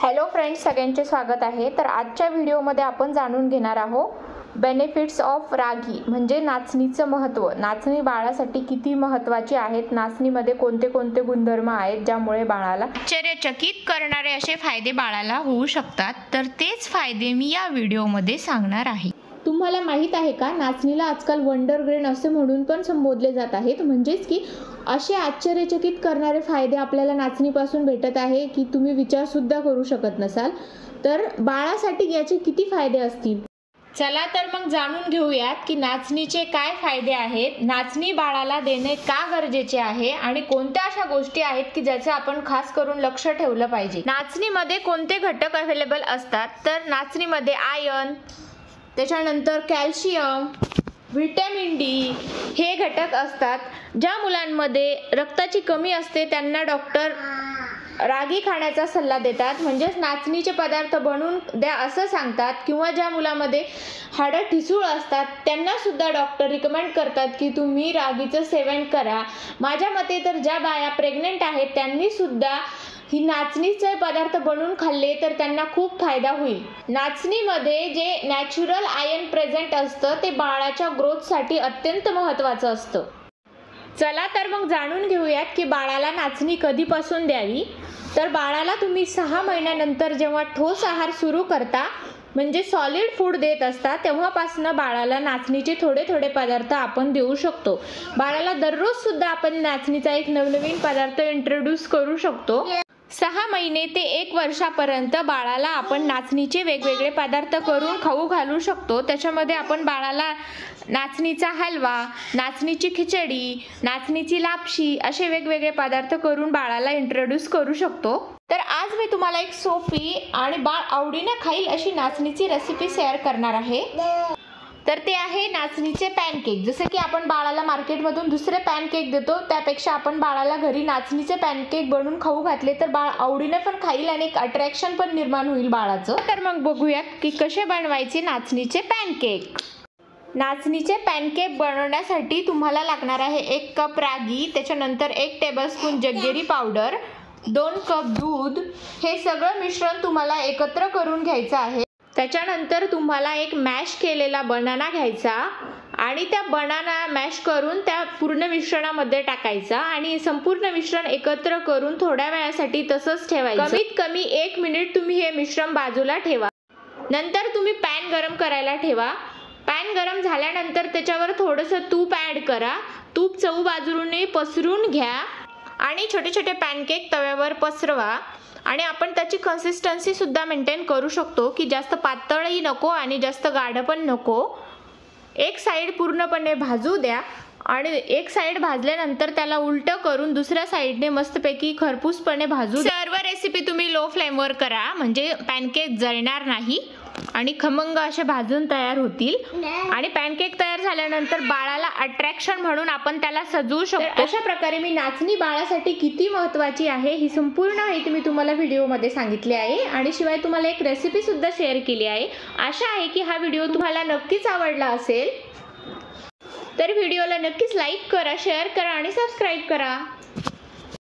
Hello friends, सगळ्यांचे स्वागत आहे। तर आजच्या व्हिडिओमध्ये आपण जाणून घेणार आहोत बेनिफिट्स ऑफ रागी म्हणजे नाचणीचं महत्त्व। नाचणी बाळासाठी किती महत्त्वाची आहेत, नाचणीमध्ये कोणते कोणते गुणधर्म आहेत ज्यामुळे बाळाला आश्चर्यचकित करणारे असे फायदे बाळाला होऊ शकतात। तर तेच फायदे मी या व्हिडिओमध्ये सांगणार आहे। तुम्हाला माहित आहे का, नाचणीला आजकाल वंडर ग्रेन असे म्हणून पण संबोधले जात आहेत। म्हणजेच की असे आश्चर्यचकित करणारे फायदे आपल्याला नाचणीपासून भेटत आहे की तुम्ही विचार सुद्धा करू शकत नसाल। तर बाळासाठी याचे किती फायदे असतील, चला तर मग जाणून घेऊयात की नाचणीचे काय फायदे आहेत, नाचणी बाळाला देणे का गरजेचे आहे आणि कोणत्या अशा गोष्टी आहेत की ज्याचे आपण खास करून लक्ष ठेवलं पाहिजे। नाचणीमध्ये कोणते घटक अवेलेबल असतात, तर नाचणीमध्ये आयर्न, त्याच्यानंतर कॅल्शियम, व्हिटॅमिन डी हे घटक असतात। ज्या मुलांमध्ये रक्ताची कमी असते त्यांना डॉक्टर रागी खाण्याचा सल्ला देतात, म्हणजेच नाचणीचे पदार्थ बनवून द्या असं सांगतात। किंवा ज्या मुलामध्ये हाडं ठिसूळ असतात त्यांना सुद्धा डॉक्टर रिकमेंड करतात की तुम्ही रागीचं सेवन करा। माझ्या मते तर ज्या बाया प्रेग्नेंट आहेत त्यांनी सुद्धा ही नाचणीचे पदार्थ बनवून खाल्ले तर त्यांना खूप फायदा होईल। नाचणीमध्ये जे नॅचरल आयर्न प्रेझेंट असतं ते बाळाच्या ग्रोथसाठी अत्यंत महत्त्वाचं असतं। चला तर मग जाणून घेऊयात की बाळाला नाचणी कधीपासून द्यावी। तर बाळाला तुम्ही 6 महिन्यानंतर जेव्हा ठोस आहार सुरू करता म्हणजे सॉलिड फूड देत असता तेव्हापासून बाळाला नाचणीचे थोडे थोडे पदार्थ आपण देऊ शकतो। बाळाला दररोज सुद्धा आपण नाचणीचा एक नवनवीन पदार्थ इंट्रोड्यूस करू शकतो। 6 महिने ते 1 वर्षापर्यंत बाळाला आपण नाचणीचे वेगवेगळे पदार्थ करून खाऊ घालू शकतो। त्याच्यामध्ये आपण बाळाला नाचणीचा हलवा, नाचणीची खिचडी, नाचणीची लापशी असे वेगवेगळे पदार्थ करून बाळाला इंट्रोड्यूस करू शकतो। तर आज मी तुम्हाला एक सोपी आणि बाळ आवडीने खाईल अशी नाचणीची रेसिपी शेअर करणार आहे। तर ते आहे नाचणीचे पॅनकेक। जसे की आपण बाळाला मार्केटमधून दुसरे पॅनकेक देतो त्यापेक्षा आपण बाळाला घरी नाचणीचे पॅनकेक बनवून खाऊ घातले तर बाळ आवडीने पण खाईल आणि एक अट्रॅक्शन पण निर्माण होईल बाळाचं। तर मग बघूयात की कसे बनवायचे नाचणीचे पॅनकेक। नाचणीचे पॅनकेक बनवण्यासाठी तुम्हाला लागणार आहे 1 कप रागी, त्याच्यानंतर 1 टेबलस्पून जगेरी पावडर, 2 कप दूध। हे सगळं मिश्रण तुम्हाला एकत्र करून घ्यायचं आहे। त्याच्यानंतर तुम्हाला एक मॅश केलेला बनाना घ्यायचा आणि त्या बनाना मॅश करून त्या पूर्ण मिश्रणामध्ये टाकायचा आणि संपूर्ण मिश्रण एकत्र करून थोड्या वेळासाठी तसंच ठेवायचं। कमीत कमी 1 मिनिट तुम्ही हे मिश्रण बाजूला ठेवा। नंतर तुम्ही पॅन गरम करायला ठेवा। पॅन गरम झाल्यानंतर त्याच्यावर थोडंसं तूप ॲड करा। तूप चहूबाजूने पसरून घ्या आणि छोटे छोटे पॅनकेक तव्यावर पसरवा आणि आपण त्याची कन्सिस्टन्सी सुद्धा मेंटेन करू शकतो की जास्त पातळही नको आणि जास्त गाढ पण नको। एक साइड पूर्णपणे भाजू द्या आणि एक साइड भाजल्यानंतर त्याला उलट करून दुसऱ्या साइडने मस्तपैकी खरपूसपणे भाजू द्या। सर्व रेसिपी तुम्ही लो फ्लेमवर करा म्हणजे पॅनकेक जळणार नाही आणि खमंग असे भाजून तयार होतील। आणि पॅनकेक तयार झाल्यानंतर बाळाला अट्रॅक्शन म्हणून आपण त्याला सजवू शकतो। अशा प्रकारे मी नाचणी बाळासाठी किती महत्त्वाची आहे ही संपूर्ण माहिती मी तुम्हाला व्हिडिओमध्ये सांगितली आहे आणि शिवाय तुम्हाला एक रेसिपी सुद्धा शेअर केली आहे। आशा आहे की हा व्हिडिओ तुम्हाला नक्कीच आवडला असेल। तर व्हिडिओला नक्कीच लाईक करा, शेअर करा आणि सबस्क्राईब करा।